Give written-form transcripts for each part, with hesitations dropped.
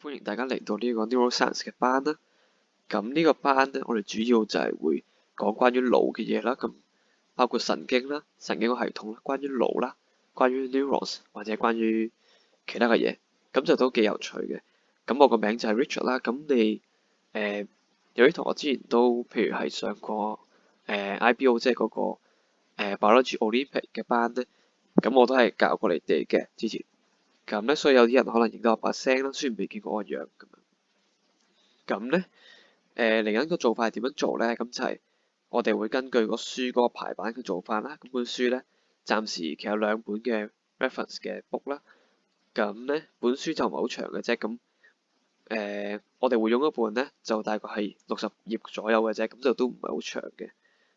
歡迎大家嚟到呢個 Neuroscience 嘅班啦。咁呢個班咧，我哋主要就係會講關於腦嘅嘢啦。咁包括神經啦、神經個系統啦、關於腦啦、關於 neurons 或者關於其他嘅嘢，咁就都幾有趣嘅。咁我個名就係 Richard 啦。咁你有啲同學之前都譬如係上過IBO 即係嗰個Biology Olympic 嘅班咧，咁我都係教過你哋嘅之前。咁咧，所以有啲人可能認得我把聲啦，雖然未見過我個樣咁樣。咁咧，嚟緊個做法係點樣做咧？咁就係我哋會根據個書嗰個排版嘅做法啦。咁本書咧，暫時其實有兩本嘅 reference 嘅 book 啦。咁咧，本書就唔係好長嘅啫。咁我哋會用一本咧，就大概係60頁左右嘅啫。咁就都唔係好長嘅。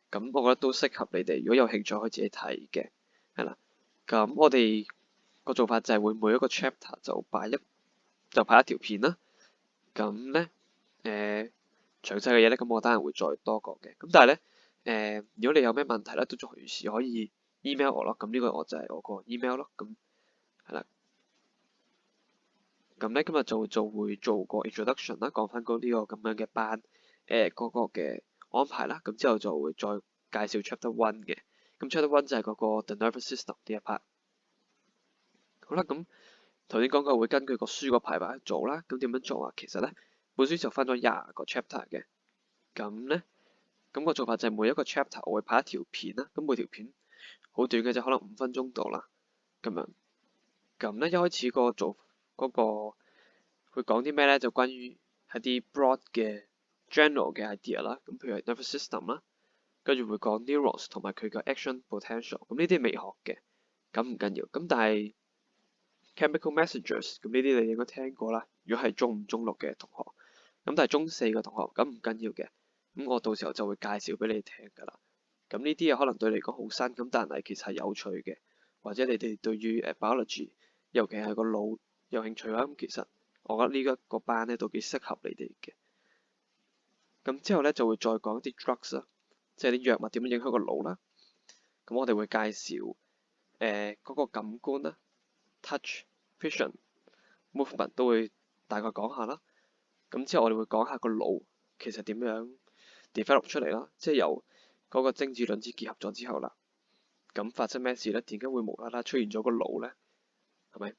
咁我覺得都適合你哋，如果有興趣可以自己睇嘅，係啦。咁我哋個做法就係會每一個 chapter 就擺一條片啦。咁咧，詳細嘅嘢咧，咁我等陣會再多講嘅。咁但係咧，如果你有咩問題咧，都隨時可以 email 我咯。咁呢個我就係我個 email 咯。咁係啦。咁咧今日就會做個 introduction 啦，講翻呢個咁樣嘅班，嗰個嘅安排啦。咁之後就會再介紹 chapter one 嘅。咁 chapter one 就係嗰個 the nervous system 呢一 part。好啦，咁頭先講過會根據個書個排版去做啦。咁點樣做啊？其實咧，本書就分咗20個 chapter 嘅。咁咧，咁個做法就係每一個 chapter 我會拍一條片啦。咁每條片好短嘅啫，可能5分鐘度啦。咁樣，咁咧一開始個做嗰個會講啲咩咧？就關於一啲 broad 嘅 general 嘅 idea 啦。咁譬如係 nervous system 啦，跟住會講 neurons 同埋佢嘅 action potential。咁呢啲未學嘅，咁唔緊要。咁但係 chemical messengers，咁呢啲你應該聽過啦。如果係中5、中6嘅同學，咁但係中4嘅同學，咁唔緊要嘅。咁我到時候就會介紹俾你聽㗎啦。咁呢啲嘢可能對你嚟講好新，咁但係其實係有趣嘅，或者你哋對於biology，尤其係個腦有興趣嘅話，咁其實我覺得呢一個班咧都幾適合你哋嘅。咁之後咧就會再講一啲 drugs 啦，即係啲藥物點樣影響個腦啦。咁我哋會介紹嗰個感官啦 ，touch、vision、movement 都會大概講下啦。咁之後我哋會講下個腦其實點樣 develop 出嚟啦，即係由嗰個精子卵子結合咗之後啦，咁發生咩事咧？點解會無啦啦出現咗個腦咧？係咪？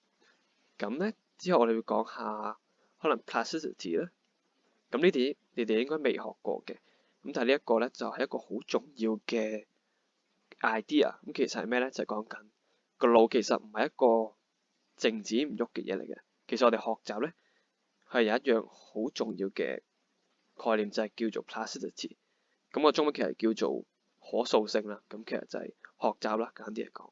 咁咧之後我哋會講下可能 plasticity 咧，咁呢啲你哋應該未學過嘅，咁但係呢一個咧就係一個好重要嘅 idea。咁其實係咩咧？就係講緊個腦其實唔係一個靜止唔喐嘅嘢嚟嘅。其實我哋學習咧係有一樣好重要嘅概念，就係叫做 plasticity。咁個中文其實叫做可塑性啦。咁其實就係學習啦，簡單啲嚟講。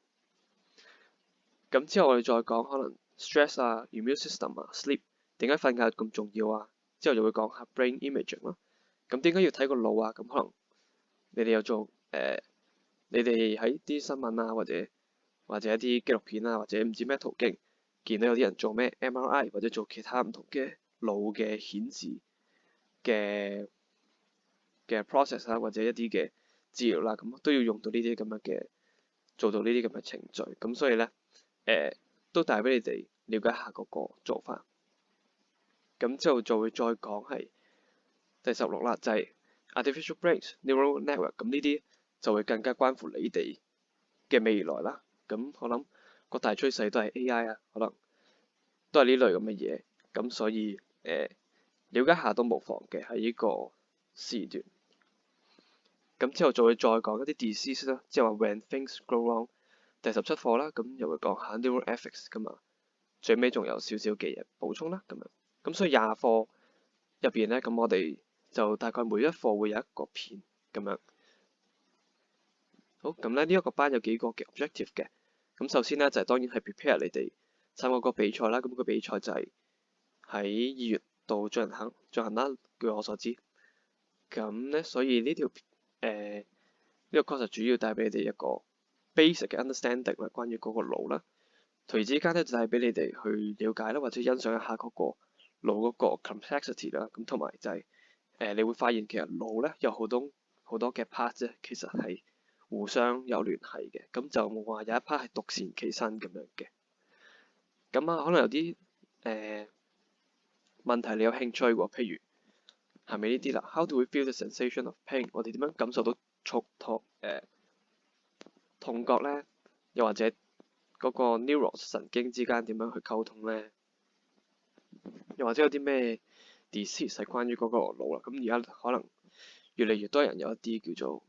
咁之後我哋再講可能 stress 啊、immune system 啊、sleep， 點解瞓覺咁重要啊？之後就會講下 brain imaging 咯。咁點解要睇個腦啊？咁可能你哋有做你哋喺啲新聞啊，或者一啲紀錄片啊，或者唔知咩途徑見到有啲人做咩 MRI 或者做其他唔同嘅腦嘅顯示嘅 process 啦，或者一啲嘅治療啦，咁都要用到呢啲咁樣嘅做到呢啲咁嘅程序。咁所以咧都帶俾你哋了解下嗰個做法。咁之後就會再講係第16啦，就係 artificial brains neural network。咁呢啲就會更加關乎你哋嘅未來啦。咁我諗個大趨勢都係 AI 啊，可能都係呢類咁嘅嘢。咁所以了解下都無妨嘅喺呢個時段。咁之後就會再講一啲 disease 啦，即係話 when things go wrong。第17課啦，咁又會講下 neural ethics 噶嘛。最尾仲有少少嘅嘢補充啦，咁樣。咁所以20課入邊咧，咁我哋就大概每一課會有一個片咁樣。好，咁咧呢一個班有幾個嘅 objective 嘅。咁首先咧就係當然係 prepare 你哋參加個比賽啦。咁個比賽就係喺2月度進行啦。據我所知，咁咧所以呢條呢個 course 主要帶俾你哋一個 basic 嘅 understanding 啦，關於嗰個腦啦。隨之間咧就係俾你哋去了解啦，或者欣賞一下嗰個腦嗰個 complexity 啦。咁同埋就係你會發現其實腦咧有好多嘅 part 啫，其實係互相有聯繫嘅。咁就冇話有一 part 係獨善其身咁樣嘅。咁啊，可能有啲問題你有興趣喎，譬如係咪呢啲啦？How do we feel the sensation of pain？我哋點樣感受到痛覺咧？又或者嗰個 neural 神經之間點樣去溝通咧？又或者有啲咩 disease 係關於嗰個腦啦？咁而家可能越嚟越多人有一啲叫做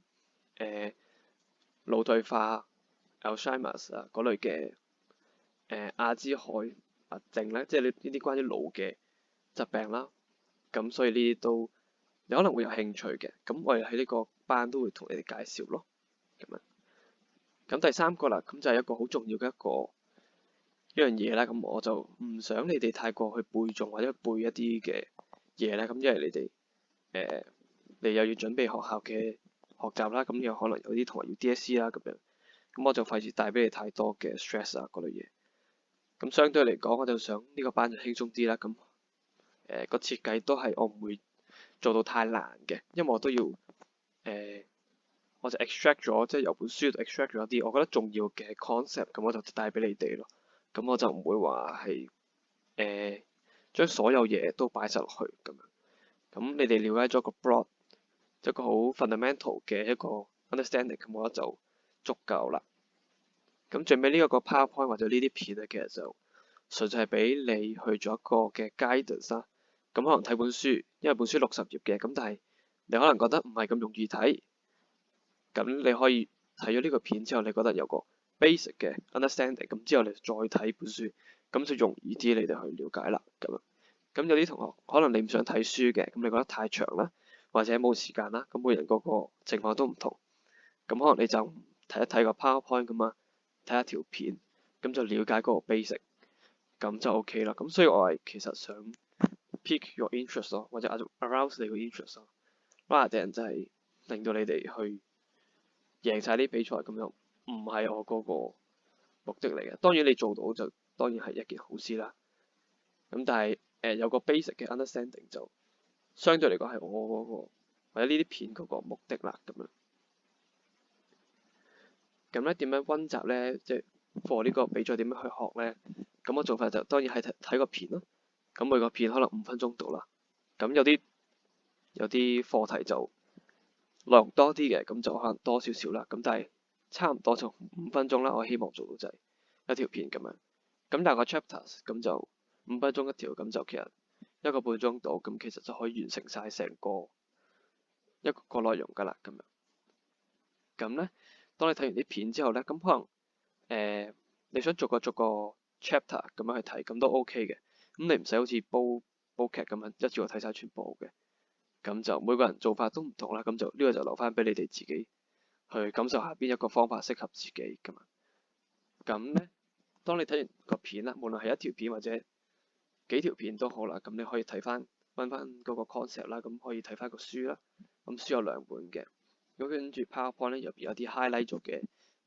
腦退化、Alzheimer's 啊嗰類嘅阿茲海默症咧，即係呢啲關於腦嘅疾病啦。咁所以呢啲都你可能會有興趣嘅。咁我哋喺呢個班都會同你哋介紹咯。咁樣。咁第三個啦，咁就係一個好重要嘅一樣嘢啦。咁我就唔想你哋太過去背誦或者背一啲嘅嘢咧。咁因為你哋你又要準備學校嘅學習啦，咁又可能有啲同學要 DSE 啦咁樣。咁我就費事帶俾你太多嘅 stress 啊嗰類嘢。咁相對嚟講，我就想呢個班就輕鬆啲啦。咁個設計都係我唔會做到太難嘅，因為我都要我就 extract 咗，即係由本書度 extract 咗一啲我覺得重要嘅 concept，咁我就帶俾你哋咯。咁我就唔會話係將所有嘢都擺晒落去咁樣。咁你哋了解咗個 broad，一個好 fundamental 嘅一個 understanding，咁我覺得就足夠啦。咁最尾呢一個 PowerPoint 或者呢啲片咧，其實就純粹係俾你去做一個嘅 guidance 啦。咁可能睇本書，因為本書60頁嘅，咁但係你可能覺得唔係咁容易睇。咁你可以睇咗呢個片之後，你覺得有個 basic 嘅 understanding，咁之後你再睇本書，咁就容易啲你哋去了解啦。咁有啲同學可能你唔想睇書嘅，咁你覺得太長啦，或者冇時間啦，咁每人嗰個情況都唔同，咁可能你就睇一睇個 PowerPoint 咁啊，睇一條片，咁就了解嗰個 basic，咁就 OK 啦。咁所以我係其實想 pique your interest 咯，或者 arouse 你個 interest 咯，rather than 就係令到你哋去贏晒啲比賽，咁又唔係我嗰個目的嚟嘅。當然你做到就當然係一件好事啦。咁但係有個 basic 嘅 understanding 就相對嚟講係我嗰個或者呢啲片嗰個目的啦。咁咧點樣溫習咧？即係 for 呢個比賽點樣去學咧？咁我做法就當然係睇個片咯。咁每個片可能5分鐘到啦。咁有啲課題就內容多啲嘅，咁就可能多少少啦。咁但係差唔多就5分鐘啦。我希望做到就係一條片咁樣。咁但係個 chapters 咁就5分鐘一條，咁就其實1個半鐘到，咁其實就可以完成晒成個一個內容㗎啦。咁咧，當你睇完啲片之後咧，咁可能你想逐個 chapter 咁樣去睇，咁都 OK 嘅。咁你唔使好似煲劇咁樣一次過睇晒全部嘅。咁就每個人做法都唔同啦。咁就呢個就留翻俾你哋自己去感受下邊一個方法適合自己㗎嘛。咁咧，當你睇完個片啦，無論係一條片或者幾條片都好啦，咁你可以睇翻溫翻嗰個 concept 啦，咁可以睇翻個書啦。咁書有2本嘅，咁跟住 PowerPoint 咧入邊有啲 highlight 咗嘅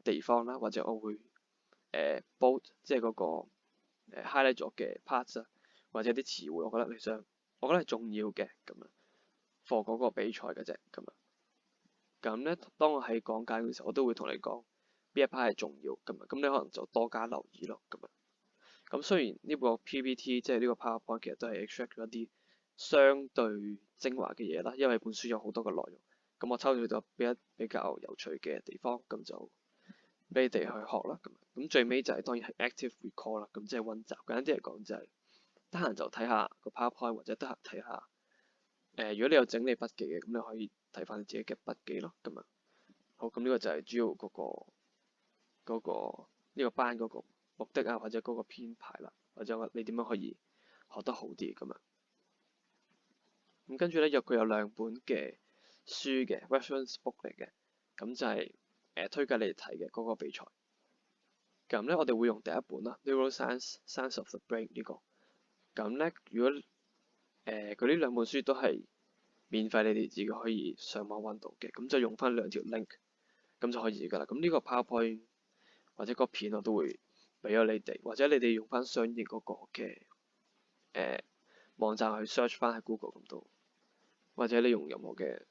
地方啦，或者我會bold 即係嗰個highlight 咗嘅 parts 啊，或者啲詞彙，我覺得係重要嘅咁樣 for 嗰個比賽嘅啫咁樣。咁咧，當我喺講解嘅時候，我都會同你講邊一 part 係重要咁樣，咁你可能就多加留意咯咁樣。咁雖然呢個 PPT 即係呢個 PowerPoint 其實都係 extract 咗一啲相對精華嘅嘢啦，因為本書有好多嘅內容，咁我抽取咗比較有趣嘅地方，咁就俾你哋去學啦。咁最尾就係當然係 active recall 啦，咁即係溫習。簡單啲嚟講就係得閒就睇下個 PowerPoint，或者得閒睇下如果你有整理筆記嘅，咁你可以睇翻你自己嘅筆記咯。咁好，咁呢個就係主要嗰個呢個班嗰個目的啊，或者嗰個編排啦，或者你點樣可以學得好啲咁。咁跟住咧，佢有2本嘅書嘅 reference book 嚟嘅，咁就係推介你哋睇嘅嗰個比賽。咁咧，我哋會用第一本啦，Neuroscience Science of the Brain 呢個。咁咧，如果佢呢2本書都係免費，你哋自己可以上網揾到嘅，咁就用翻2條 link，咁就可以㗎啦。咁呢個 PowerPoint 或者個片我都會俾咗你哋，或者你哋用翻相應嗰個嘅網站去 search 翻喺 Google 咁都，或者你用任何嘅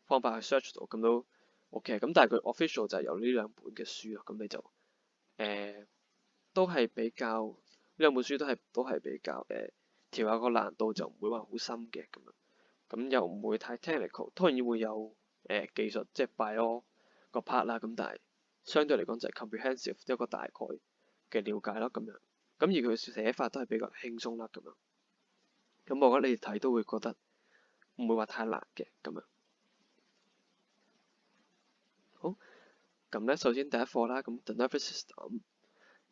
方法去 search 到咁都 OK。咁但係佢 official 就係有呢2本嘅書咯，咁你就都係比較呢2本書都係比較調下個難度就唔會話好深嘅咁樣，咁又唔會太 technical，當然會有技術即係 bio 個 part 啦，咁但係相對嚟講就係 comprehensive 一個大概嘅了解咯咁樣，咁而佢寫法都係比較輕鬆啦咁樣，咁我覺得你哋睇都會覺得唔會話太難嘅咁樣。好，咁咧首先第一課啦，咁 The Nervous System，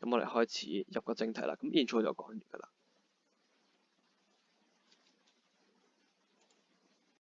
咁我哋開始入個正題啦，咁 intro 就講完㗎啦。